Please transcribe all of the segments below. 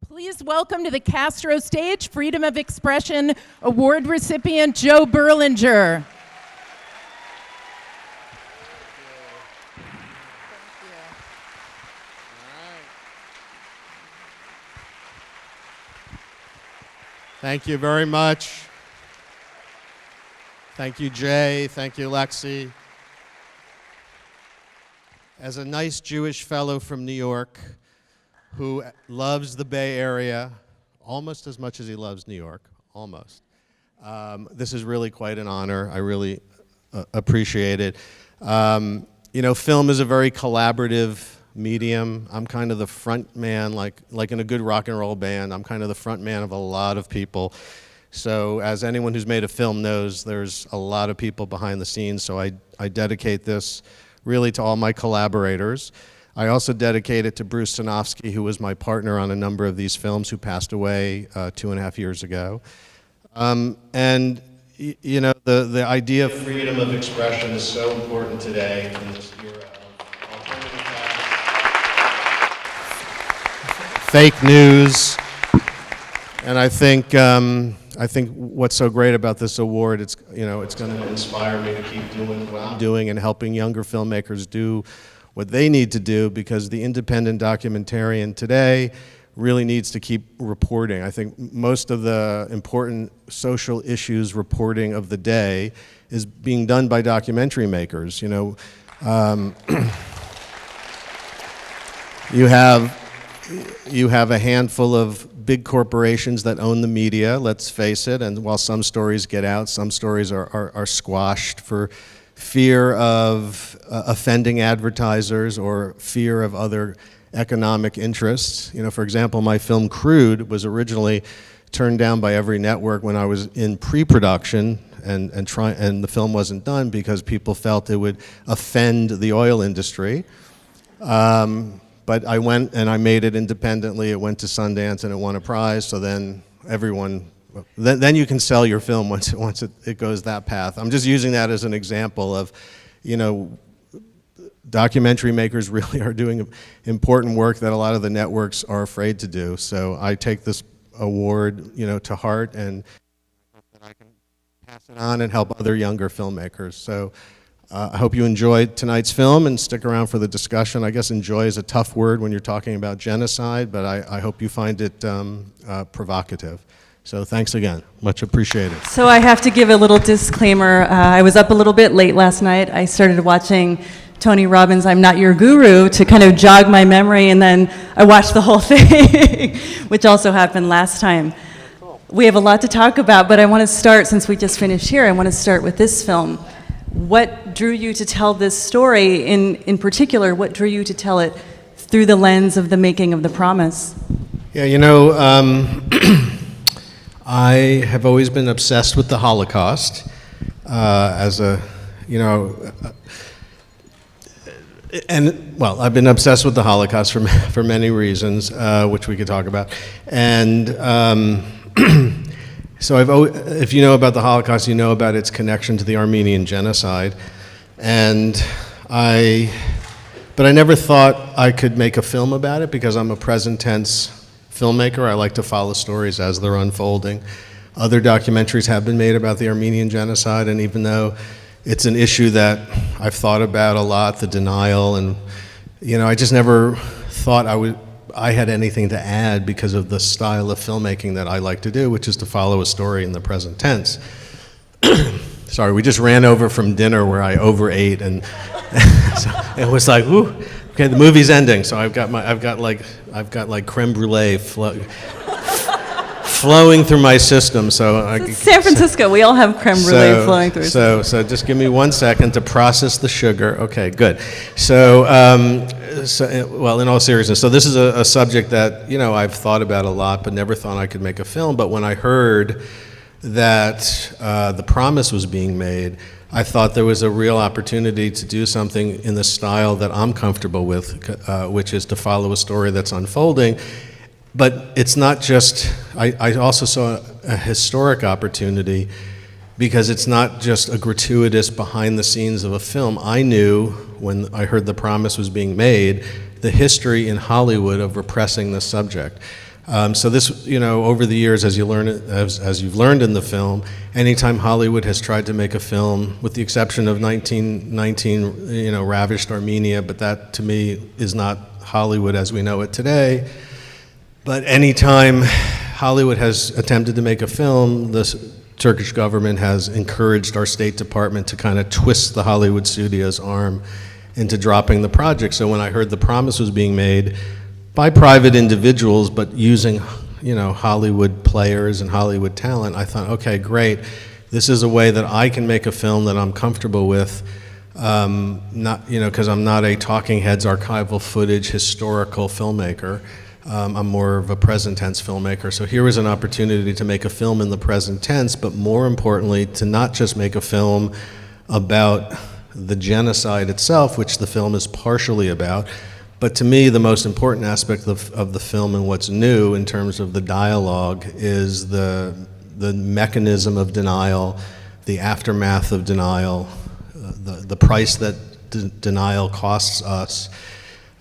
Please welcome to the Castro stage Freedom of Expression Award recipient Joe Berlinger. Thank you very much. Thank you, Jay. Thank you, Lexi. As a nice Jewish fellow from New York who loves the Bay Area almost as much as he loves New York, almost, this is really quite an honor. I really appreciate it. You know, film is a very collaborative medium. I'm kind of the front man, like in a good rock and roll band, I'm kind of the front man of a lot of people. So as anyone who's made a film knows, there's a lot of people behind the scenes, so I dedicate this really to all my collaborators. I also dedicate it to Bruce Sinofsky, who was my partner on a number of these films, who passed away 2.5 years ago. And you know, the idea of freedom of expression is so important today in this era of alternative facts, fake news, and I think what's so great about this award, it's going to inspire me to keep doing what I'm doing and helping younger filmmakers do what they need to do, because the independent documentarian today really needs to keep reporting. I think most of the important social issues reporting of the day is being done by documentary makers. You know, you have a handful of big corporations that own the media, let's face it, and while some stories get out, some stories are squashed for fear of offending advertisers or fear of other economic interests. You know, for example, my film Crude was originally turned down by every network when I was in pre-production and the film wasn't done because people felt it would offend the oil industry. But I went and I made it independently. It went to Sundance and it won a prize. So then everyone, then you can sell your film once it goes that path. I'm just using that as an example of, you know, documentary makers really are doing important work that a lot of the networks are afraid to do. So I take this award, you know, to heart, and hope that I can pass it on and help other younger filmmakers. So. I hope you enjoyed tonight's film and stick around for the discussion. I guess enjoy is a tough word when you're talking about genocide, but I hope you find it provocative. So thanks again, much appreciated. So I have to give a little disclaimer. I was up a little bit late last night. I started watching Tony Robbins' I'm Not Your Guru to kind of jog my memory, and then I watched the whole thing, which also happened last time. We have a lot to talk about, but I want to start, since we just finished here, I want to start with this film. What drew you to tell this story? In particular, what drew you to tell it through the lens of the making of The Promise? Yeah, you know, I have always been obsessed with the Holocaust as a, you know, and well, I've been obsessed with the Holocaust for many reasons, which we could talk about, and. So if you know about the Holocaust, you know about its connection to the Armenian genocide, but I never thought I could make a film about it because I'm a present tense filmmaker. I like to follow stories as they're unfolding. Other documentaries have been made about the Armenian genocide, and even though it's an issue that I've thought about a lot, the denial, and you know, I just never thought I had anything to add because of the style of filmmaking that I like to do, which is to follow a story in the present tense. Sorry, we just ran over from dinner where I overate, and so it was like, ooh, okay, the movie's ending, so I've got like creme brulee flowing through my system. So San Francisco, we all have creme brulee flowing through. So just give me 1 second to process the sugar. Okay, good. So, well, in all seriousness, so this is a subject that, you know, I've thought about a lot, but never thought I could make a film. But when I heard that The Promise was being made, I thought there was a real opportunity to do something in the style that I'm comfortable with, which is to follow a story that's unfolding. But it's not just, I also saw a historic opportunity because it's not just a gratuitous behind the scenes of a film. I knew when I heard The Promise was being made, the history in Hollywood of repressing this subject. So this, over the years, as you've learned in the film, anytime Hollywood has tried to make a film, with the exception of 1919, Ravished Armenia, but that to me is not Hollywood as we know it today. But anytime Hollywood has attempted to make a film, the Turkish government has encouraged our State Department to kind of twist the Hollywood studio's arm into dropping the project. So when I heard The Promise was being made by private individuals, but using, Hollywood players and Hollywood talent, I thought, okay, great. This is a way that I can make a film that I'm comfortable with, because I'm not a talking heads, archival footage, historical filmmaker. I'm more of a present tense filmmaker. So here was an opportunity to make a film in the present tense, but more importantly, to not just make a film about the genocide itself, which the film is partially about, but to me, the most important aspect of the film and what's new in terms of the dialogue is the mechanism of denial, the aftermath of denial, the price that denial costs us.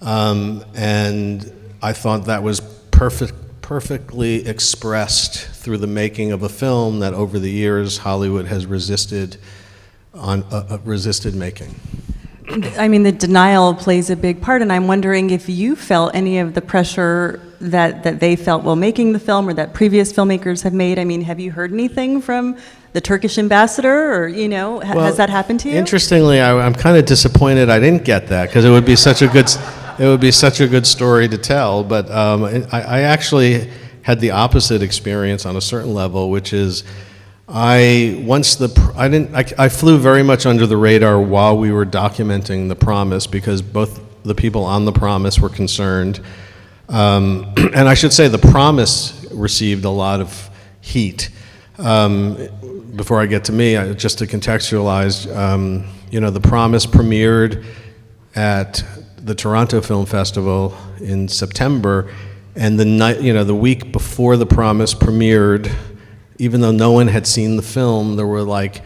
And I thought that was perfectly expressed through the making of a film that over the years Hollywood has resisted making. I mean, the denial plays a big part, and I'm wondering if you felt any of the pressure that they felt while making the film or that previous filmmakers have made. I mean, have you heard anything from the Turkish ambassador, or, has that happened to you? Interestingly, I'm kind of disappointed I didn't get that, because it would be such a good story to tell, but I actually had the opposite experience on a certain level, which is I flew very much under the radar while we were documenting The Promise, because both the people on The Promise were concerned. And I should say The Promise received a lot of heat. Before I get to me, just to contextualize, The Promise premiered at the Toronto Film Festival in September, and the week before The Promise premiered, even though no one had seen the film, there were like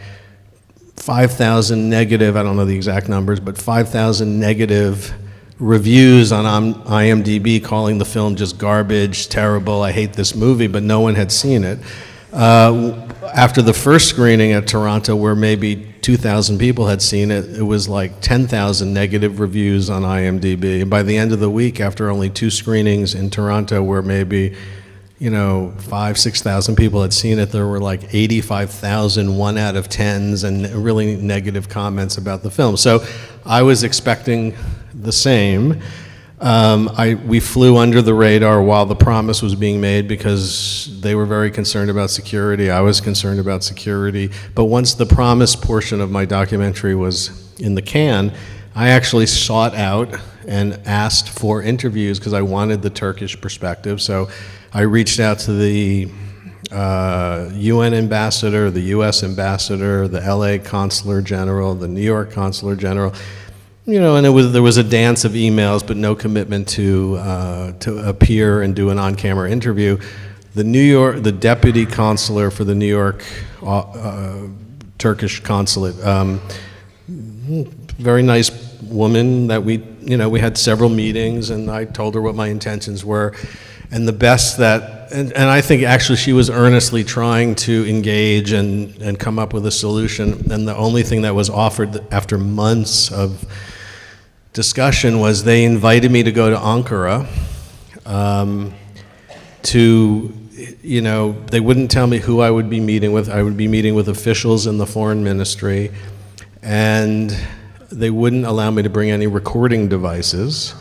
5,000 negative, I don't know the exact numbers, but 5,000 negative reviews on IMDb calling the film just garbage, terrible, I hate this movie, but no one had seen it. After the first screening at Toronto, where maybe 2,000 people had seen it, it was like 10,000 negative reviews on IMDb. And by the end of the week, after only 2 screenings in Toronto, where maybe 6,000 people had seen it, there were like 85,000 1 out of 10s and really negative comments about the film. So I was expecting the same. We flew under the radar while The Promise was being made because they were very concerned about security. I was concerned about security. But once the Promise portion of my documentary was in the can, I actually sought out and asked for interviews because I wanted the Turkish perspective. So I reached out to the UN ambassador, the US ambassador, the LA consular general, the New York consular general, and there was a dance of emails, but no commitment to appear and do an on-camera interview. The deputy consular for the New York Turkish consulate, very nice woman that we had several meetings, and I told her what my intentions were. And the best and I think actually she was earnestly trying to engage and come up with a solution. And the only thing that was offered after months of discussion was they invited me to go to Ankara they wouldn't tell me who I would be meeting with. I would be meeting with officials in the foreign ministry, and they wouldn't allow me to bring any recording devices.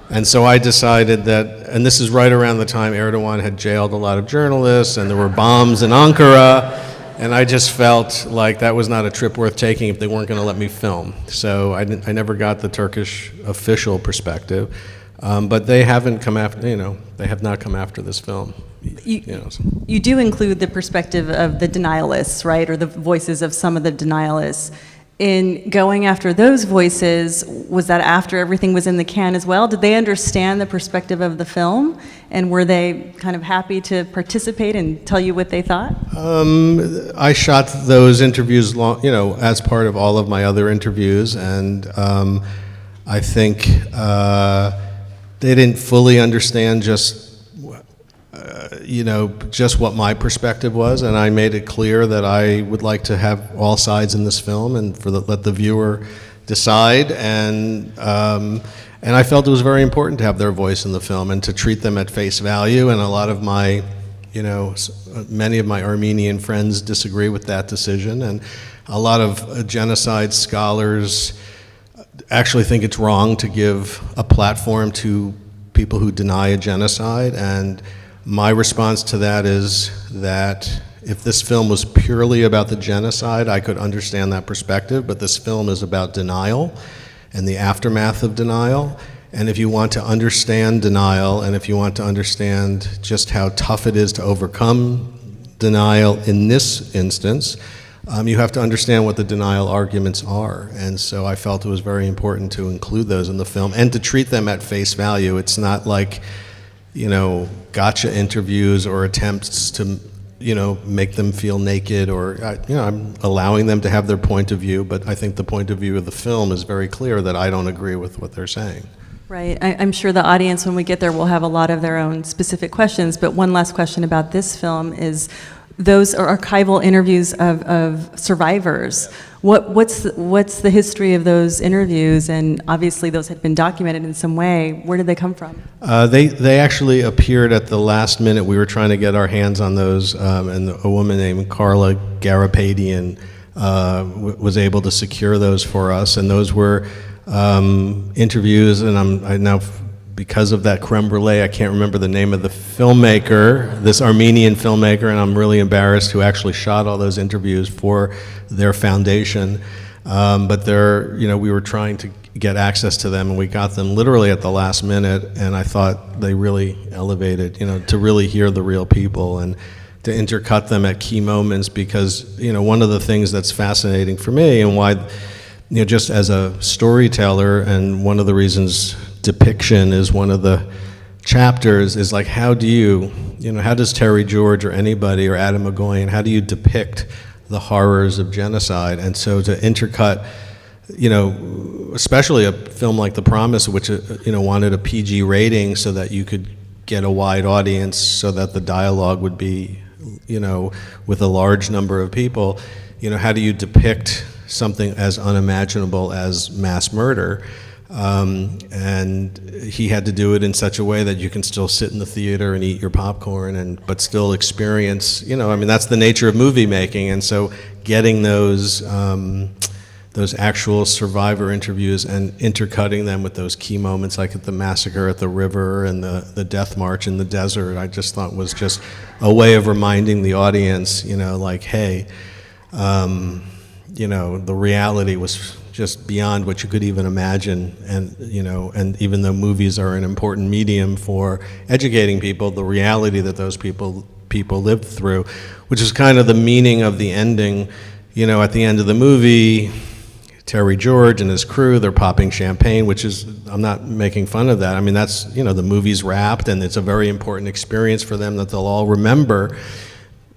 And so I decided that, and this is right around the time Erdogan had jailed a lot of journalists and there were bombs in Ankara, and I just felt like that was not a trip worth taking if they weren't going to let me film. So I never got the Turkish official perspective, but they haven't come after, they have not come after this film. You do include the perspective of the denialists, right, or the voices of some of the denialists. In going after those voices, was that after everything was in the can as well? Did they understand the perspective of the film? And were they kind of happy to participate and tell you what they thought? I shot those interviews as part of all of my other interviews, and I think they didn't fully understand just just what my perspective was, and I made it clear that I would like to have all sides in this film, and let the viewer decide. And I felt it was very important to have their voice in the film and to treat them at face value. And a lot of my, many of my Armenian friends disagree with that decision, and a lot of genocide scholars actually think it's wrong to give a platform to people who deny a genocide. And my response to that is that if this film was purely about the genocide, I could understand that perspective, but this film is about denial and the aftermath of denial. And if you want to understand denial, and if you want to understand just how tough it is to overcome denial in this instance, you have to understand what the denial arguments are. And so I felt it was very important to include those in the film and to treat them at face value. It's not like, gotcha interviews or attempts to, make them feel naked, or, I'm allowing them to have their point of view, but I think the point of view of the film is very clear that I don't agree with what they're saying. Right. I'm sure the audience, when we get there, will have a lot of their own specific questions, but one last question about this film is, those are archival interviews of survivors. What's the history of those interviews? And obviously those had been documented in some way. Where did they come from? They actually appeared at the last minute. We were trying to get our hands on those, and a woman named Carla Garapadian was able to secure those for us. And those were interviews, and I now, because of that creme brulee, I can't remember the name of the filmmaker, this Armenian filmmaker, and I'm really embarrassed, who actually shot all those interviews for their foundation. But we were trying to get access to them, and we got them literally at the last minute, and I thought they really elevated, to really hear the real people and to intercut them at key moments, because, one of the things that's fascinating for me, and why, just as a storyteller, and one of the reasons depiction is one of the chapters, is like, how does Terry George or anybody, or Adam McGoyan, how do you depict the horrors of genocide? And so to intercut, especially a film like The Promise, which wanted a PG rating so that you could get a wide audience, so that the dialogue would be, with a large number of people, how do you depict something as unimaginable as mass murder? And he had to do it in such a way that you can still sit in the theater and eat your popcorn, but still experience, that's the nature of movie making. And so getting those actual survivor interviews and intercutting them with those key moments, like at the massacre at the river and the death march in the desert, I just thought was just a way of reminding the audience, hey, the reality was just beyond what you could even imagine. And, and even though movies are an important medium for educating people, the reality that those people lived through, which is kind of the meaning of the ending. At the end of the movie, Terry George and his crew, they're popping champagne, which is, I'm not making fun of that. That's, the movie's wrapped, and it's a very important experience for them that they'll all remember.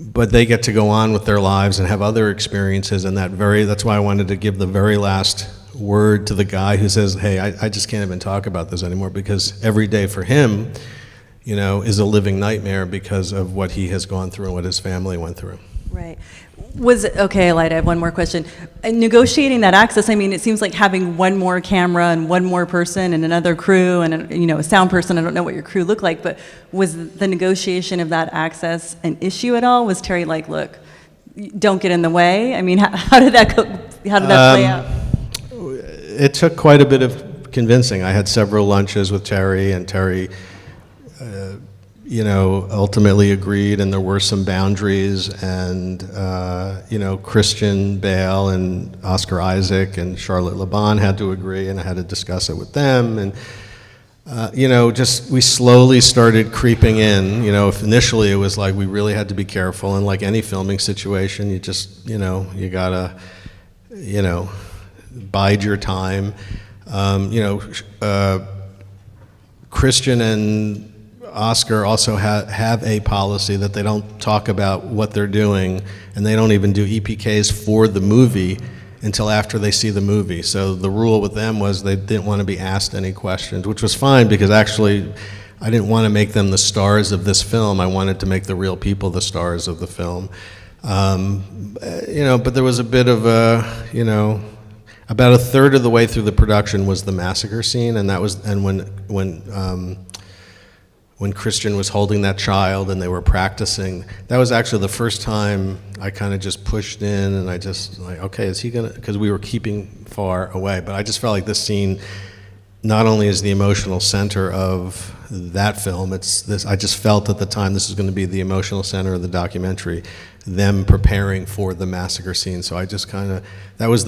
But they get to go on with their lives and have other experiences, and that's why I wanted to give the very last word to the guy who says, hey, I just can't even talk about this anymore, because every day for him, is a living nightmare because of what he has gone through and what his family went through. Right. Okay, Elida, I have one more question. Negotiating that access, it seems like having one more camera and one more person and another crew and a sound person. I don't know what your crew looked like, but was the negotiation of that access an issue at all? Was Terry like, look, don't get in the way? How did that go? How did that play out? It took quite a bit of convincing. I had several lunches with Terry, and Terry ultimately agreed, and there were some boundaries, and, Christian Bale and Oscar Isaac and Charlotte Laban had to agree, and I had to discuss it with them, and, we slowly started creeping in. Initially it was like we really had to be careful, and like any filming situation, you just, you gotta, bide your time. Christian and Oscar also have a policy that they don't talk about what they're doing, and they don't even do EPKs for the movie until after they see the movie. So the rule with them was they didn't want to be asked any questions, which was fine, because actually I didn't want to make them the stars of this film. I wanted to make the real people the stars of the film. But there was a bit of about a third of the way through the production was the massacre scene, and when Christian was holding that child and they were practicing, that was actually the first time I kind of just pushed in, and I just like, okay, is he gonna, because we were keeping far away, but I just felt like this scene not only is the emotional center of that film, I just felt at the time this is going to be the emotional center of the documentary, them preparing for the massacre scene. So I just kind of, that was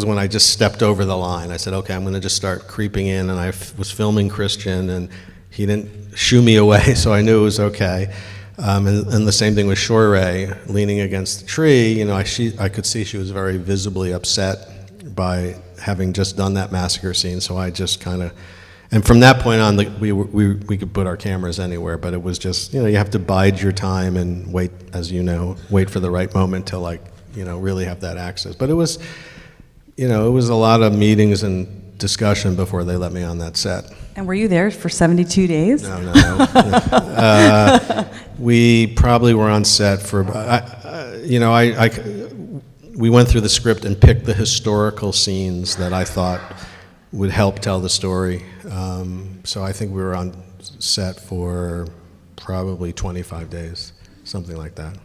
when I just stepped over the line. I said, okay, I'm going to just start creeping in, and I was filming Christian, and he didn't shoo me away, so I knew it was okay. And the same thing with Shore leaning against the tree. I could see she was very visibly upset by having just done that massacre scene. So I just kind of, and from that point on, we could put our cameras anywhere, but it was just, you have to bide your time and wait, as wait for the right moment to really have that access. But it was, it was a lot of meetings and discussion before they let me on that set. And were you there for 72 days? No. We probably were on set for, we went through the script and picked the historical scenes that I thought would help tell the story. So I think we were on set for probably 25 days, something like that.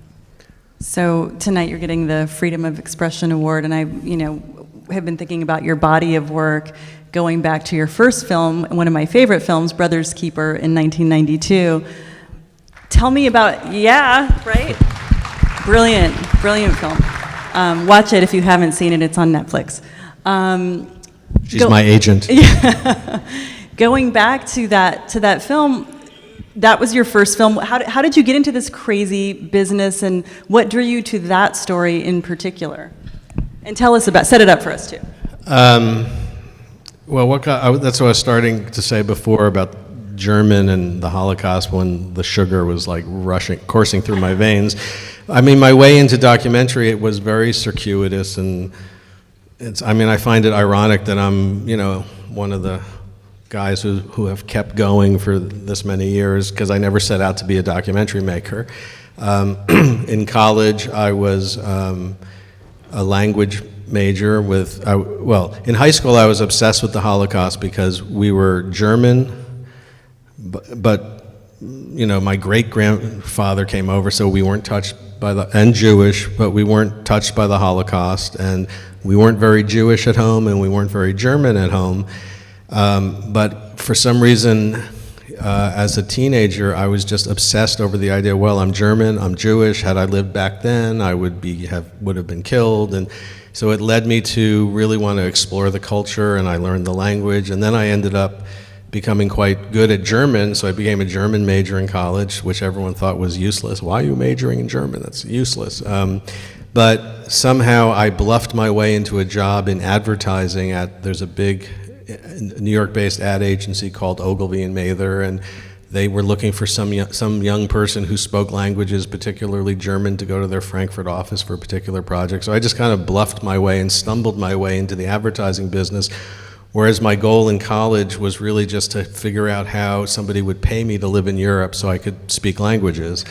So tonight you're getting the Freedom of Expression Award, and I, have been thinking about your body of work going back to your first film, one of my favorite films, Brother's Keeper in 1992. Tell me about, right? Brilliant film. Watch it if you haven't seen it, it's on Netflix. She's my agent. Going back to that film, that was your first film. How did you get into this crazy business, and what drew you to that story in particular? And tell us set it up for us too. Well, that's what I was starting to say before about German and the Holocaust, when the sugar was like coursing through my veins. I mean, my way into documentary, it was very circuitous, and I find it ironic that I'm, one of the guys who have kept going for this many years, because I never set out to be a documentary maker. In college, I was a language major in high school I was obsessed with the Holocaust because we were German, but my great-grandfather came over, so we weren't touched and Jewish, but we weren't touched by the Holocaust, and we weren't very Jewish at home, and we weren't very German at home. But for some reason, as a teenager, I was just obsessed over the idea, well, I'm German, I'm Jewish, had I lived back then, I would have been killed, and so it led me to really want to explore the culture, and I learned the language, and then I ended up becoming quite good at German, so I became a German major in college, which everyone thought was useless. Why are you majoring in German? That's useless. But somehow I bluffed my way into a job in advertising there's a big New York-based ad agency called Ogilvy and Mather, and they were looking for some young person who spoke languages, particularly German, to go to their Frankfurt office for a particular project. So I just kind of bluffed my way and stumbled my way into the advertising business, whereas my goal in college was really just to figure out how somebody would pay me to live in Europe so I could speak languages.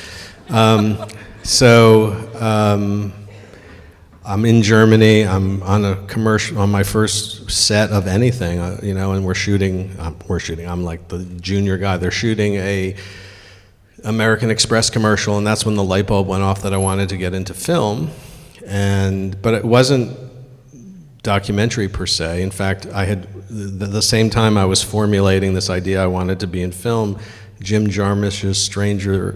I'm in Germany, I'm on a commercial, on my first set of anything, and we're shooting, I'm like the junior guy, they're shooting a American Express commercial, and that's when the light bulb went off that I wanted to get into film, but it wasn't documentary per se. In fact, I had, the same time I was formulating this idea I wanted to be in film, Jim Jarmusch's Stranger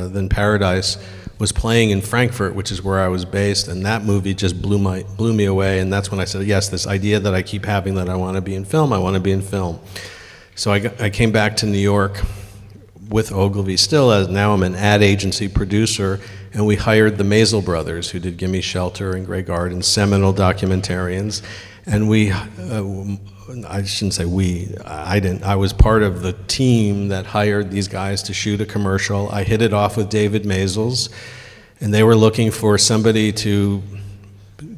Than Paradise was playing in Frankfurt, which is where I was based, and that movie just blew me away, and that's when I said, yes, this idea that I keep having that I want to be in film, I want to be in film. So I came back to New York with Ogilvy still, as now I'm an ad agency producer, and we hired the Maisel brothers, who did Gimme Shelter and Grey Garden, seminal documentarians, and I shouldn't say we, I didn't, I was part of the team that hired these guys to shoot a commercial. I hit it off with David Maisels, and they were looking for somebody to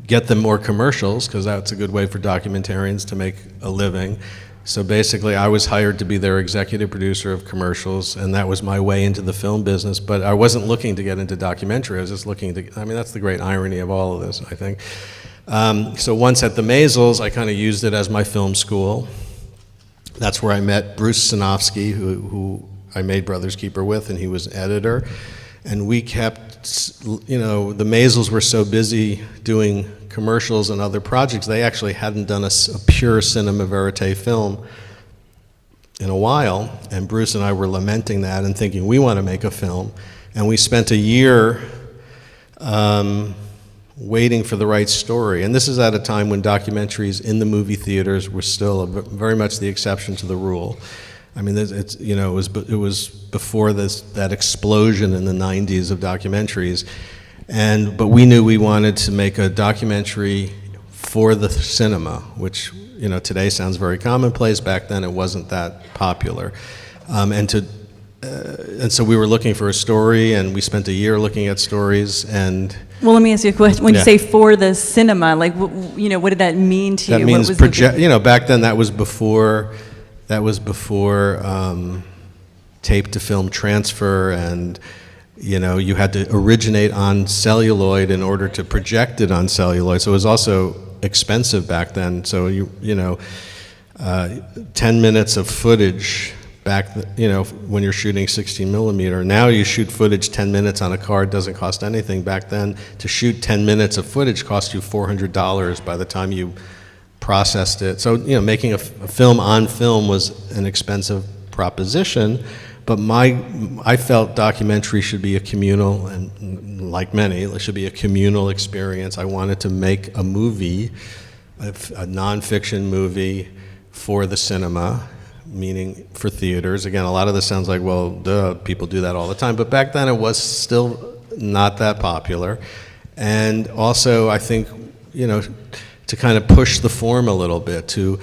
get them more commercials, because that's a good way for documentarians to make a living. So basically, I was hired to be their executive producer of commercials, and that was my way into the film business. But I wasn't looking to get into documentary. I was just looking to, I mean, that's the great irony of all of this, I think. So once at the Maisels, I kind of used it as my film school. That's where I met Bruce Sinofsky, who I made Brothers Keeper with, and he was editor. And we kept, you know, the Maisels were so busy doing commercials and other projects, they actually hadn't done a pure cinema verite film in a while, and Bruce and I were lamenting that and thinking, we want to make a film. And we spent a year waiting for the right story. And this is at a time when documentaries in the movie theaters were still very much the exception to the rule. I mean, it's, you know, it was before that explosion in the 90s of documentaries. But we knew we wanted to make a documentary for the cinema, which, you know, today sounds very commonplace. Back then, it wasn't that popular. And so we were looking for a story, and we spent a year looking at stories. And well, let me ask you a question. When you say for the cinema, like, you know, what did that mean to you? That means you know, back then that was before tape to film transfer, and you know, you had to originate on celluloid in order to project it on celluloid. So it was also expensive back then. So you know, 10 minutes of footage back, you know, when you're shooting 16 millimeter. Now you shoot footage 10 minutes on a card, doesn't cost anything. Back then, to shoot 10 minutes of footage cost you $400 by the time you processed it. So, you know, making a film on film was an expensive proposition. But I felt documentary should be a communal, and like many, it should be a communal experience. I wanted to make a movie, a nonfiction movie for the cinema, meaning for theaters. Again, a lot of this sounds like, well, duh, people do that all the time. But back then it was still not that popular. And also, I think, you know, to kind of push the form a little bit, to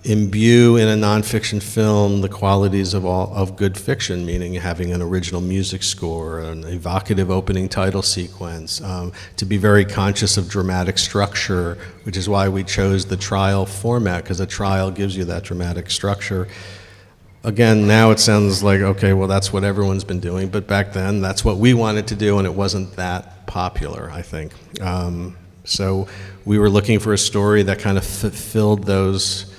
imbue in a nonfiction film the qualities of good fiction, meaning having an original music score, an evocative opening title sequence, to be very conscious of dramatic structure, which is why we chose the trial format, because a trial gives you that dramatic structure. Again, now it sounds like, okay, well, that's what everyone's been doing, but back then, that's what we wanted to do, and it wasn't that popular, I think. So we were looking for a story that kind of fulfilled those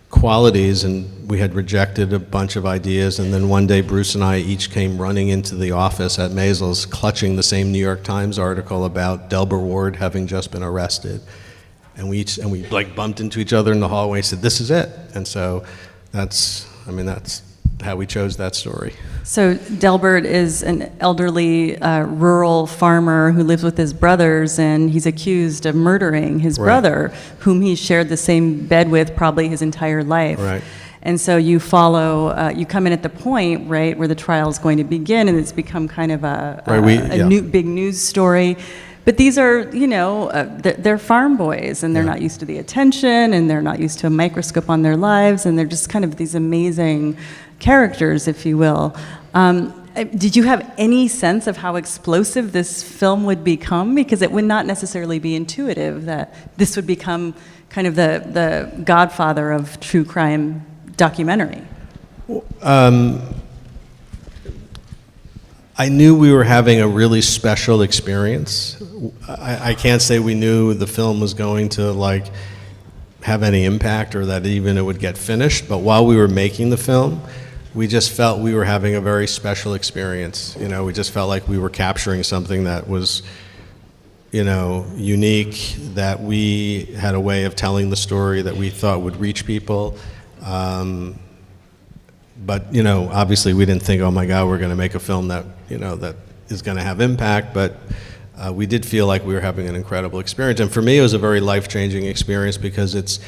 qualities, and we had rejected a bunch of ideas, and then one day Bruce and I each came running into the office at Maisels clutching the same New York Times article about Delbert Ward having just been arrested. And we like bumped into each other in the hallway and said, this is it. And so that's how we chose that story. So Delbert is an elderly rural farmer who lives with his brothers, and he's accused of murdering his brother, whom he shared the same bed with probably his entire life. Right. And so you follow, you come in at the point, right, where the trial is going to begin, and it's become kind of a new big news story. But these are, you know, they're farm boys, and they're not used to the attention, and they're not used to a microscope on their lives, and they're just kind of these amazing characters, if you will. Did you have any sense of how explosive this film would become? Because it would not necessarily be intuitive that this would become kind of the godfather of true crime documentary. I knew we were having a really special experience. I can't say we knew the film was going to like have any impact or that even it would get finished, but while we were making the film, we just felt we were having a very special experience. You know, we just felt like we were capturing something that was, you know, unique, that we had a way of telling the story that we thought would reach people. But, you know, obviously we didn't think, oh my God, we're going to make a film that, you know, that is going to have impact, but we did feel like we were having an incredible experience. And for me, it was a very life-changing experience because it's,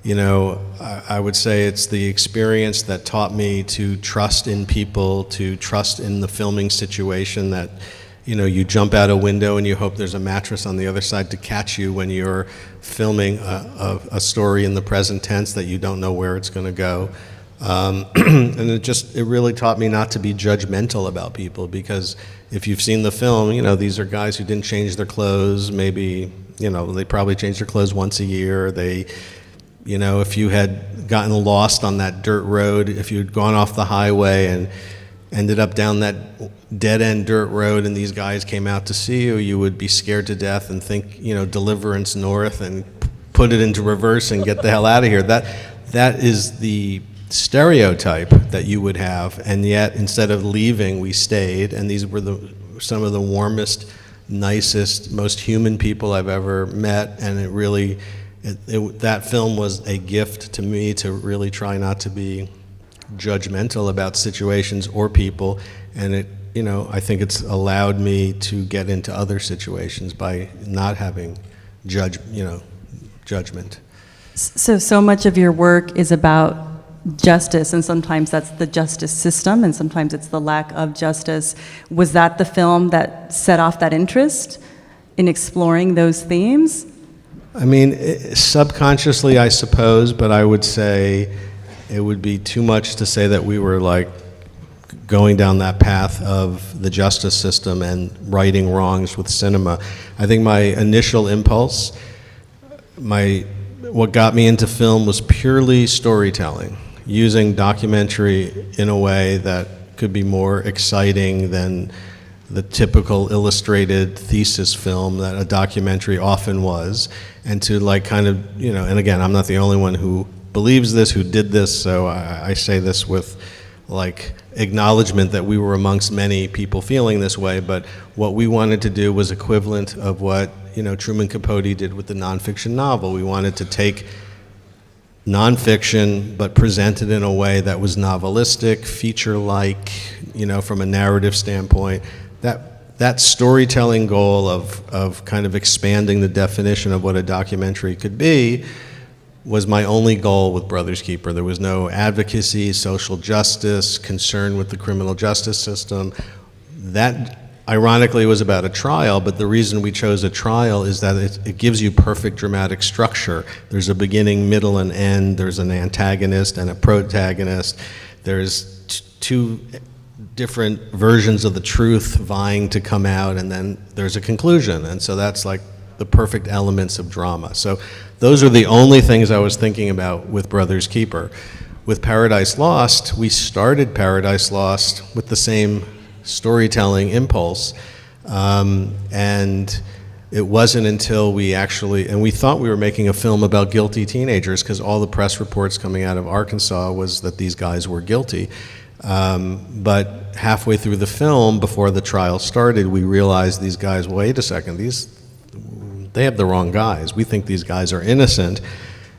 you know, I would say it's the experience that taught me to trust in people, to trust in the filming situation, that, you know, you jump out a window and you hope there's a mattress on the other side to catch you when you're filming a story in the present tense that you don't know where it's going to go. And it really taught me not to be judgmental about people, because if you've seen the film, you know, these are guys who didn't change their clothes, maybe, you know, they probably change their clothes once a year. They, You know, if you had gotten lost on that dirt road, if you'd gone off the highway and ended up down that dead-end dirt road and these guys came out to see you, you would be scared to death and think, you know, deliverance north and put it into reverse and get the hell out of here. That is the stereotype that you would have, and yet instead of leaving, we stayed, and these were some of the warmest, nicest, most human people I've ever met, and it really, that film was a gift to me to really try not to be judgmental about situations or people, and it, you know, I think it's allowed me to get into other situations by not having judgment. So much of your work is about justice, and sometimes that's the justice system, and sometimes it's the lack of justice. Was that the film that set off that interest in exploring those themes? I mean, subconsciously, I suppose, but I would say it would be too much to say that we were like going down that path of the justice system and righting wrongs with cinema. I think my initial impulse, what got me into film was purely storytelling, using documentary in a way that could be more exciting than the typical illustrated thesis film that a documentary often was, and to like kind of, you know, and again, I'm not the only one who believes this, who did this, so I say this with like acknowledgement that we were amongst many people feeling this way, but what we wanted to do was equivalent of what, you know, Truman Capote did with the nonfiction novel. We wanted to take nonfiction, but present it in a way that was novelistic, feature-like, you know, from a narrative standpoint. That storytelling goal of kind of expanding the definition of what a documentary could be was my only goal with Brothers Keeper. There was no advocacy, social justice, concern with the criminal justice system. That, ironically, was about a trial, but the reason we chose a trial is that it gives you perfect dramatic structure. There's a beginning, middle, and end. There's an antagonist and a protagonist. There's two different versions of the truth vying to come out, and then there's a conclusion. And so that's like the perfect elements of drama. So those are the only things I was thinking about with Brothers Keeper. With Paradise Lost, we started Paradise Lost with the same storytelling impulse, and it wasn't until we actually, and we thought we were making a film about guilty teenagers because all the press reports coming out of Arkansas was that these guys were guilty. But halfway through the film, before the trial started, we realized these guys, wait a second, they have the wrong guys. We think these guys are innocent,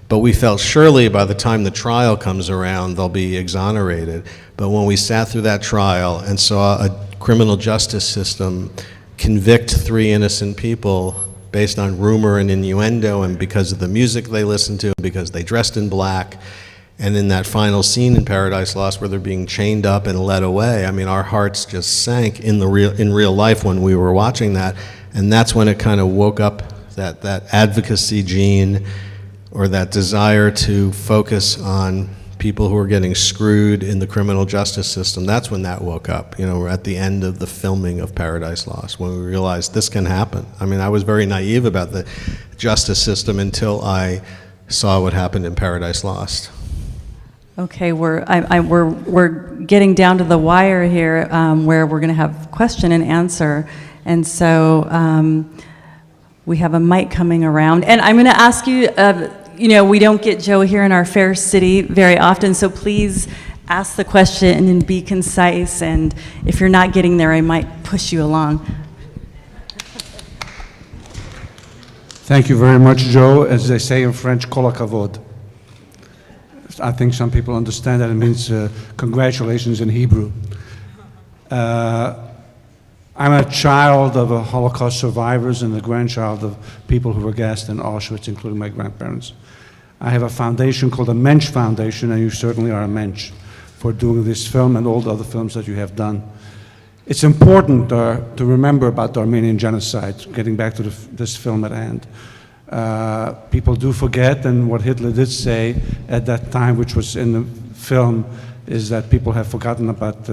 but we felt surely by the time the trial comes around, they'll be exonerated. But when we sat through that trial and saw a criminal justice system convict 3 innocent people based on rumor and innuendo and because of the music they listened to, because they dressed in black, and in that final scene in Paradise Lost where they're being chained up and led away, I mean, our hearts just sank in real life when we were watching that, and that's when it kind of woke up that advocacy gene, or that desire to focus on people who are getting screwed in the criminal justice system. That's when that woke up. You know, we're at the end of the filming of Paradise Lost when we realized this can happen. I mean, I was very naive about the justice system until I saw what happened in Paradise Lost. Okay, we're getting down to the wire here, where we're going to have question and answer, and so we have a mic coming around, and I'm going to ask you. You know, we don't get Joe here in our fair city very often, so please ask the question and be concise, and if you're not getting there, I might push you along. Thank you very much, Joe. As they say in French, kol hakavod. I think some people understand that it means congratulations in Hebrew. I'm a child of Holocaust survivors and the grandchild of people who were gassed in Auschwitz, including my grandparents. I have a foundation called the Mensch Foundation, and you certainly are a Mensch for doing this film and all the other films that you have done. It's important to remember about the Armenian genocide, getting back to this film at hand. People do forget, and what Hitler did say at that time, which was in the film, is that people have forgotten about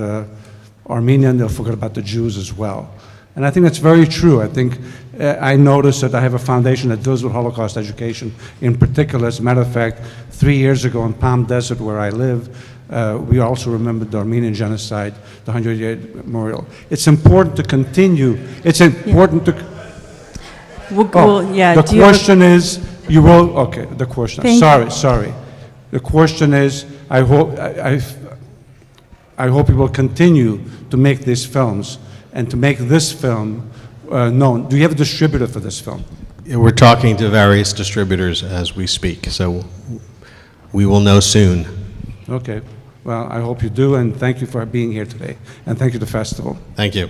Armenia, and they'll forget about the Jews as well. And I think that's very true. I think I noticed that I have a foundation that deals with Holocaust education in particular. As a matter of fact, 3 years ago in Palm Desert, where I live, we also remembered the Armenian genocide, the 100-year memorial. It's important to continue. It's important to... Yeah, the question is, you will, okay, the question, sorry. The question is, I hope you will continue to make these films and to make this film known. Do you have a distributor for this film? Yeah, we're talking to various distributors as we speak, so we will know soon. Okay. Well, I hope you do, and thank you for being here today. And thank you to the festival. Thank you.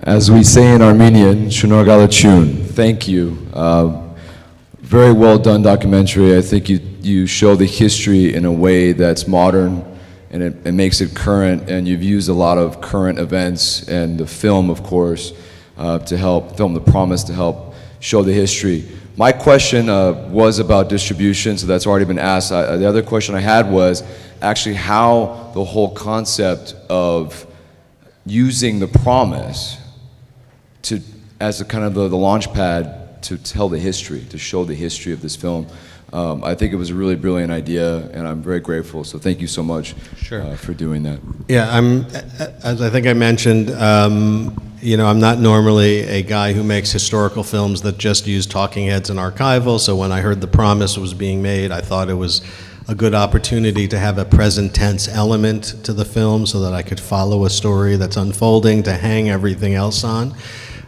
As we say in Armenian, Shunor Galachun, thank you. Very well done documentary. I think you show the history in a way that's modern, and it makes it current, and you've used a lot of current events and the film, of course, to help film the promise, to help show the history. My question was about distribution, so that's already been asked. The other question I had was actually how the whole concept of using the promise as a kind of the launch pad to tell the history, to show the history of this film. I think it was a really brilliant idea, and I'm very grateful. So thank you so much for doing that. Yeah, as I think I mentioned, I'm not normally a guy who makes historical films that just use talking heads and archival. So when I heard the promise was being made, I thought it was a good opportunity to have a present tense element to the film so that I could follow a story that's unfolding, to hang everything else on.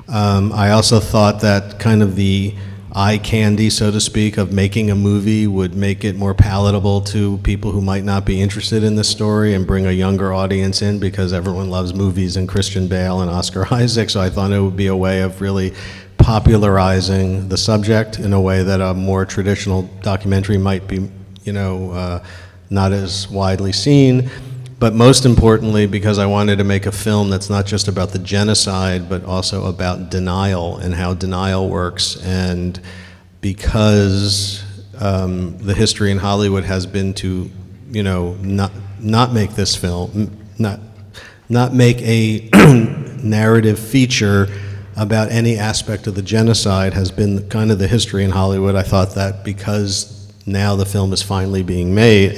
I also thought that kind of the eye candy, so to speak, of making a movie would make it more palatable to people who might not be interested in the story and bring a younger audience in, because everyone loves movies and Christian Bale and Oscar Isaac. So I thought it would be a way of really popularizing the subject in a way that a more traditional documentary might be, not as widely seen. But most importantly, because I wanted to make a film that's not just about the genocide, but also about denial and how denial works. And because the history in Hollywood has been to, not make this film, not make a narrative feature about any aspect of the genocide, has been kind of the history in Hollywood. I thought that because now the film is finally being made,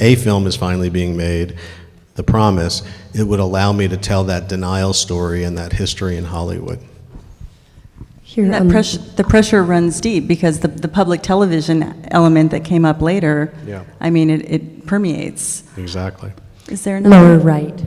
The Promise, it would allow me to tell that denial story and that history in Hollywood. Here, the pressure runs deep because the public television element that came up later, I mean, it permeates. Exactly. Is there another? Lower right.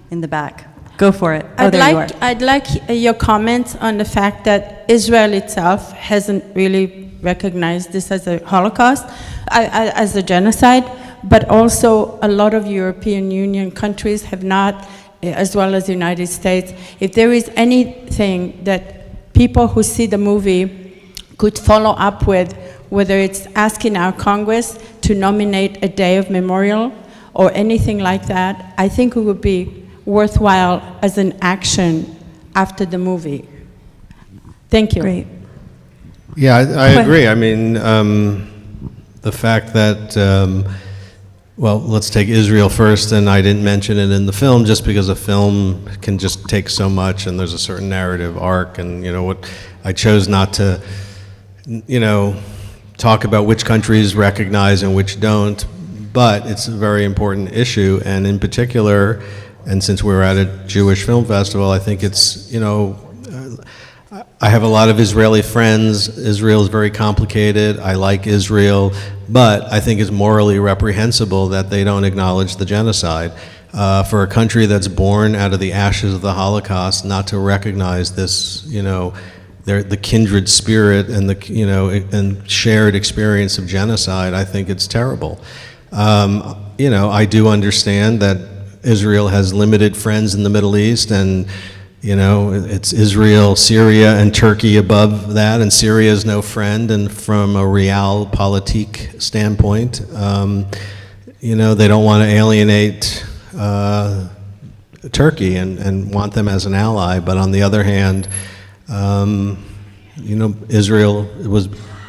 In the back. Go for it. Oh, there you are. I'd like your comments on the fact that Israel itself hasn't really recognized this as a Holocaust, as a genocide. But also a lot of European Union countries have not, as well as the United States. If there is anything that people who see the movie could follow up with, whether it's asking our Congress to nominate a day of memorial or anything like that, I think it would be worthwhile as an action after the movie. Thank you. Great. Yeah, I agree. I mean, the fact that, well, let's take Israel first, and I didn't mention it in the film just because a film can just take so much, and there's a certain narrative arc, and what I chose not to, talk about which countries recognize and which don't, but it's a very important issue, and in particular, and since we're at a Jewish film festival, I think it's, I have a lot of Israeli friends. Israel is very complicated. I like Israel, but I think it's morally reprehensible that they don't acknowledge the genocide. For a country that's born out of the ashes of the Holocaust, not to recognize this, the kindred spirit and and shared experience of genocide, I think it's terrible. I do understand that Israel has limited friends in the Middle East, and it's Israel, Syria, and Turkey above that, and Syria is no friend. And from a realpolitik standpoint, they don't want to alienate Turkey and want them as an ally. But on the other hand, Israel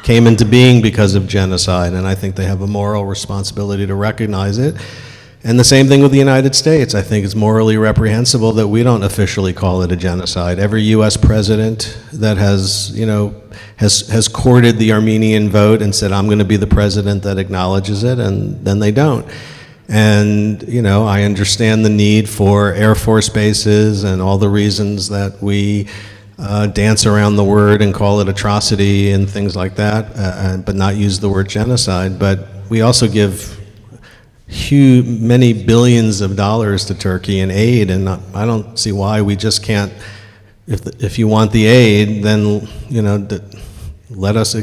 came into being because of genocide, and I think they have a moral responsibility to recognize it. And the same thing with the United States. I think it's morally reprehensible that we don't officially call it a genocide. Every U.S. president that has, has courted the Armenian vote and said, I'm going to be the president that acknowledges it, and then they don't. And, I understand the need for Air Force bases and all the reasons that we dance around the word and call it atrocity and things like that, but not use the word genocide. But we also give many billions of dollars to Turkey in aid, and I don't see why we just can't. If you want the aid, then let us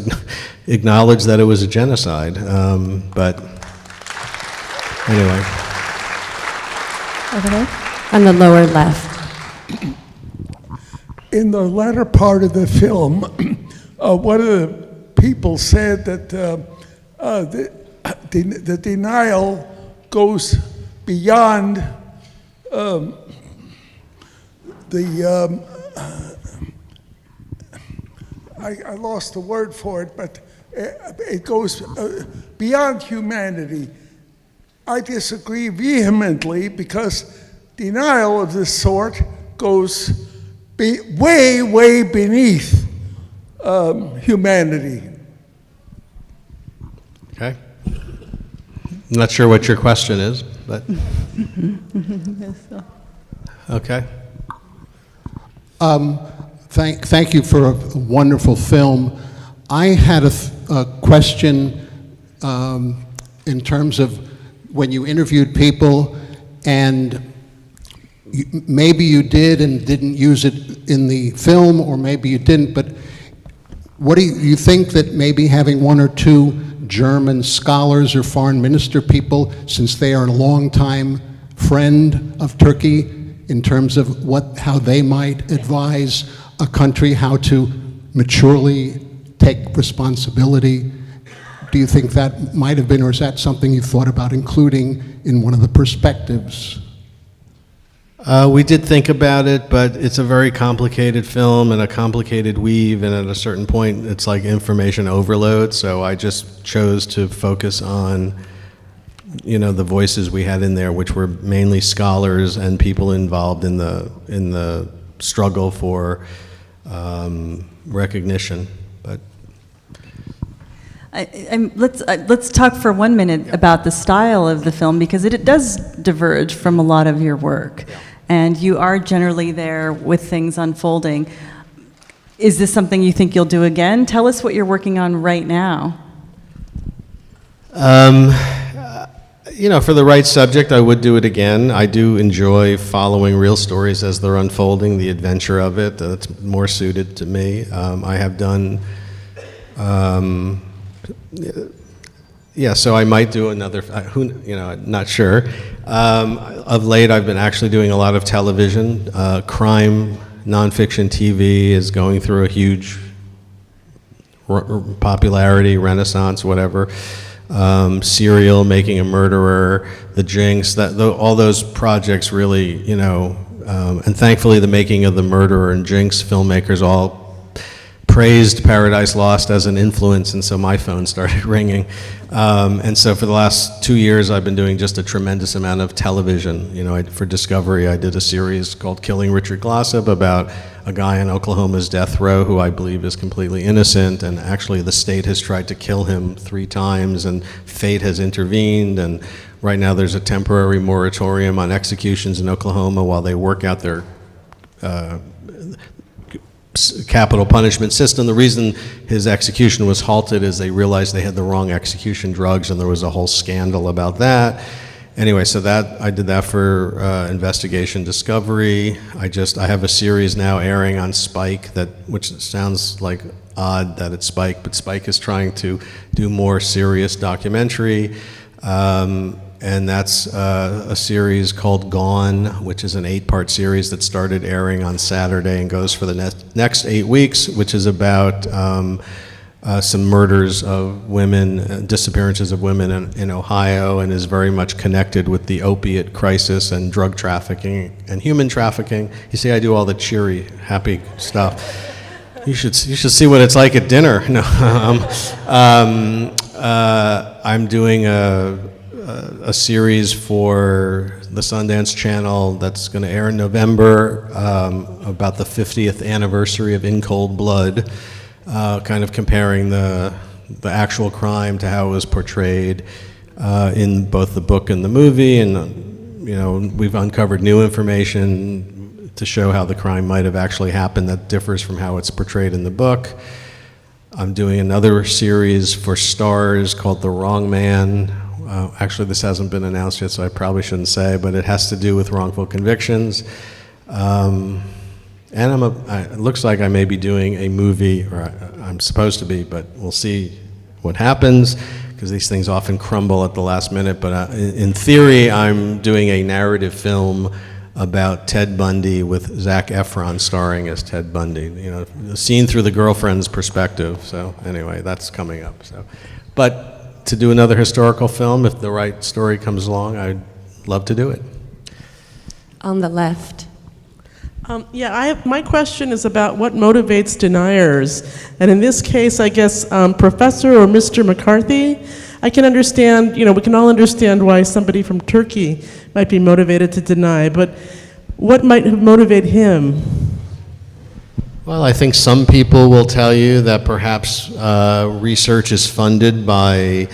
acknowledge that it was a genocide. But anyway, over there on the lower left. In the latter part of the film, one of the people said that the denial goes beyond I lost the word for it, but it goes beyond humanity. I disagree vehemently, because denial of this sort goes way, way beneath humanity. okay. I'm not sure what your question is, but okay. Thank you for a wonderful film. I had a question in terms of when you interviewed people, and maybe you did and didn't use it in the film, or maybe you didn't, but what do you think that maybe having one or two German scholars or foreign minister people, since they are a longtime friend of Turkey, in terms of how they might advise a country how to maturely take responsibility, do you think that might have been, or is that something you thought about including in one of the perspectives? We did think about it, but it's a very complicated film and a complicated weave, and at a certain point it's like information overload, so I just chose to focus on the voices we had in there, which were mainly scholars and people involved in the struggle for recognition. But let's talk for 1 minute about the style of the film, because it does diverge from a lot of your work. Yeah. And you are generally there with things unfolding. Is this something you think you'll do again? Tell us what you're working on right now. For the right subject, I would do it again. I do enjoy following real stories as they're unfolding, the adventure of it. That's more suited to me. I have done, so I might do another, not sure. Of late, I've been actually doing a lot of television. Crime, nonfiction TV is going through a huge popularity, renaissance, whatever. Serial, Making a Murderer, The Jinx, all those projects really, and thankfully the Making of the Murderer and Jinx filmmakers all praised Paradise Lost as an influence, and so my phone started ringing. And so for the last 2 years, I've been doing just a tremendous amount of television. For Discovery, I did a series called Killing Richard Glossop about a guy on Oklahoma's death row who I believe is completely innocent, and actually the state has tried to kill him 3 times, and fate has intervened, and right now there's a temporary moratorium on executions in Oklahoma while they work out their capital punishment system. The reason his execution was halted is they realized they had the wrong execution drugs, and there was a whole scandal about that. Anyway, so I did that for Investigation Discovery. I have a series now airing on Spike, which sounds like odd that it's Spike, but Spike is trying to do more serious documentary. And that's a series called Gone, which is an 8-part series that started airing on Saturday and goes for the next 8 weeks, which is about some murders of women, disappearances of women in Ohio, and is very much connected with the opiate crisis and drug trafficking and human trafficking. You see, I do all the cheery, happy stuff. You should see what it's like at dinner. No, I'm doing a a series for the Sundance Channel that's going to air in November about the 50th anniversary of In Cold Blood, kind of comparing the actual crime to how it was portrayed in both the book and the movie. And we've uncovered new information to show how the crime might have actually happened that differs from how it's portrayed in the book. I'm doing another series for Starz called The Wrong Man. Actually, this hasn't been announced yet, so I probably shouldn't say, but it has to do with wrongful convictions. And it looks like I may be doing a movie, or I'm supposed to be, but we'll see what happens, because these things often crumble at the last minute. But in theory, I'm doing a narrative film about Ted Bundy with Zac Efron starring as Ted Bundy, seen through the girlfriend's perspective. So anyway, that's coming up. But to do another historical film, if the right story comes along, I'd love to do it. On the left. My question is about what motivates deniers. And in this case, I guess Professor or Mr. McCarthy, I can understand, we can all understand why somebody from Turkey might be motivated to deny, but what might motivate him? Well, I think some people will tell you that perhaps research is funded by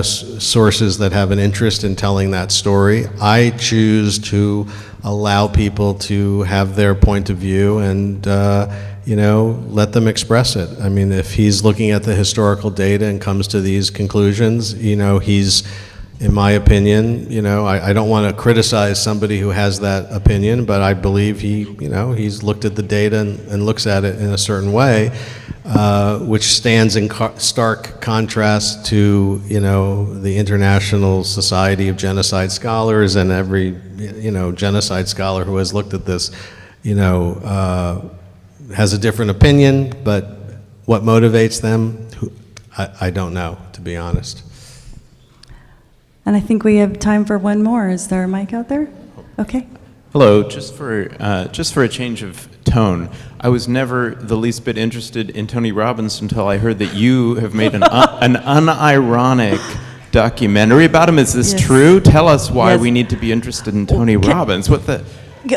sources that have an interest in telling that story. I choose to allow people to have their point of view and let them express it. I mean, if he's looking at the historical data and comes to these conclusions, he's, in my opinion, I don't want to criticize somebody who has that opinion, but I believe he's looked at the data and looks at it in a certain way, which stands in stark contrast to, the International Society of Genocide Scholars, and every, genocide scholar who has looked at this, has a different opinion, but what motivates them, I don't know, to be honest. And I think we have time for one more. Is there a mic out there? Okay. Hello. Just for a change of tone, I was never the least bit interested in Tony Robbins until I heard that you have made an unironic documentary about him. Is this true? Tell us why we need to be interested in Tony Robbins. What the?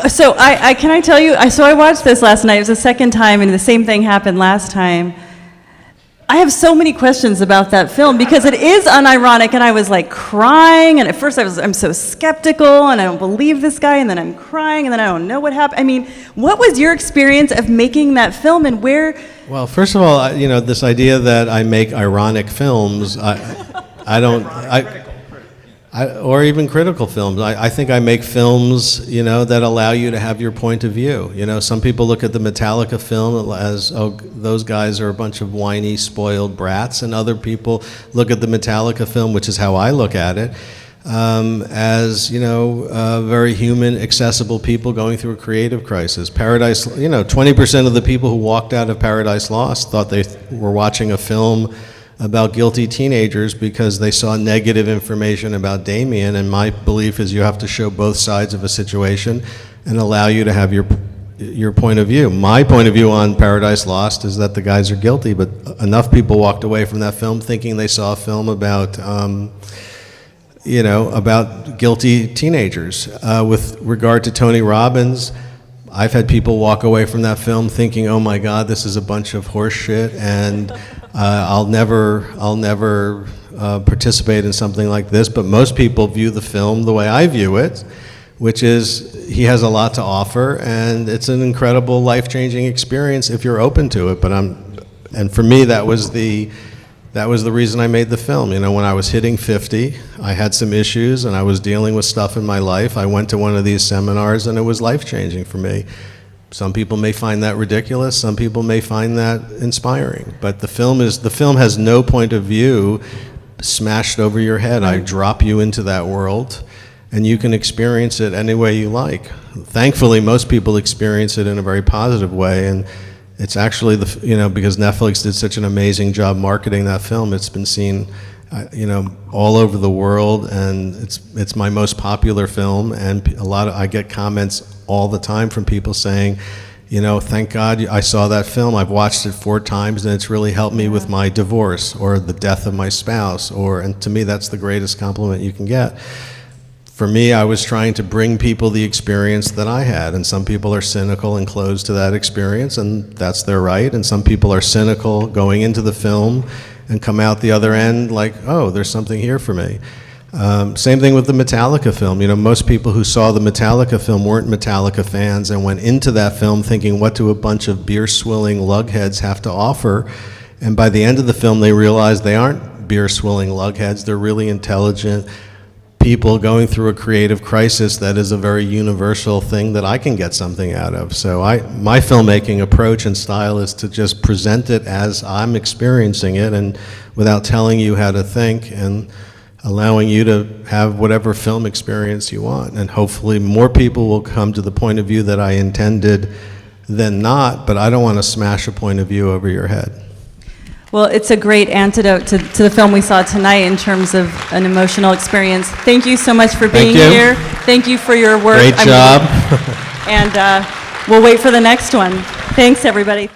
So can I tell you? So I watched this last night. It was the second time, and the same thing happened last time. I have so many questions about that film because it is unironic, and I was like crying, and at first I'm so skeptical, and I don't believe this guy, and then I'm crying, and then I don't know what happened. I mean, what was your experience of making that film, and where? Well, first of all, this idea that I make ironic films, or even critical films. I think I make films, that allow you to have your point of view. Some people look at the Metallica film as, oh, those guys are a bunch of whiny, spoiled brats, and other people look at the Metallica film, which is how I look at it, as, very human, accessible people going through a creative crisis. 20% of the people who walked out of Paradise Lost thought they were watching a film about guilty teenagers because they saw negative information about Damien, and my belief is you have to show both sides of a situation and allow you to have your point of view. My point of view on Paradise Lost is that the guys are guilty, but enough people walked away from that film thinking they saw a film about about guilty teenagers. With regard to Tony Robbins, I've had people walk away from that film thinking, oh my God, this is a bunch of horse shit, and I'll never participate in something like this. But most people view the film the way I view it, which is he has a lot to offer, and it's an incredible, life-changing experience if you're open to it. And for me, that was the reason I made the film. When I was hitting 50, I had some issues, and I was dealing with stuff in my life. I went to one of these seminars, and it was life-changing for me. Some people may find that ridiculous. Some people may find that inspiring. But the film has no point of view smashed over your head. I drop you into that world, and you can experience it any way you like. Thankfully, most people experience it in a very positive way, and it's actually because Netflix did such an amazing job marketing that film. It's been seen, all over the world, and it's my most popular film. And I get comments all the time from people saying, you know, thank God I saw that film. I've watched it 4 times, and it's really helped me with my divorce or the death of my spouse. And to me, that's the greatest compliment you can get. For me, I was trying to bring people the experience that I had, and some people are cynical and closed to that experience, and that's their right. And some people are cynical going into the film and come out the other end like, oh, there's something here for me. Same thing with the Metallica film. You know, most people who saw the Metallica film weren't Metallica fans and went into that film thinking, what do a bunch of beer-swilling lugheads have to offer? And by the end of the film, they realized they aren't beer-swilling lugheads. They're really intelligent people going through a creative crisis that is a very universal thing that I can get something out of. So my filmmaking approach and style is to just present it as I'm experiencing it, and without telling you how to think, and allowing you to have whatever film experience you want. And hopefully more people will come to the point of view that I intended than not, but I don't want to smash a point of view over your head. Well, it's a great antidote to the film we saw tonight in terms of an emotional experience. Thank you so much for being here. Thank you for your work. Great job. And we'll wait for the next one. Thanks, everybody.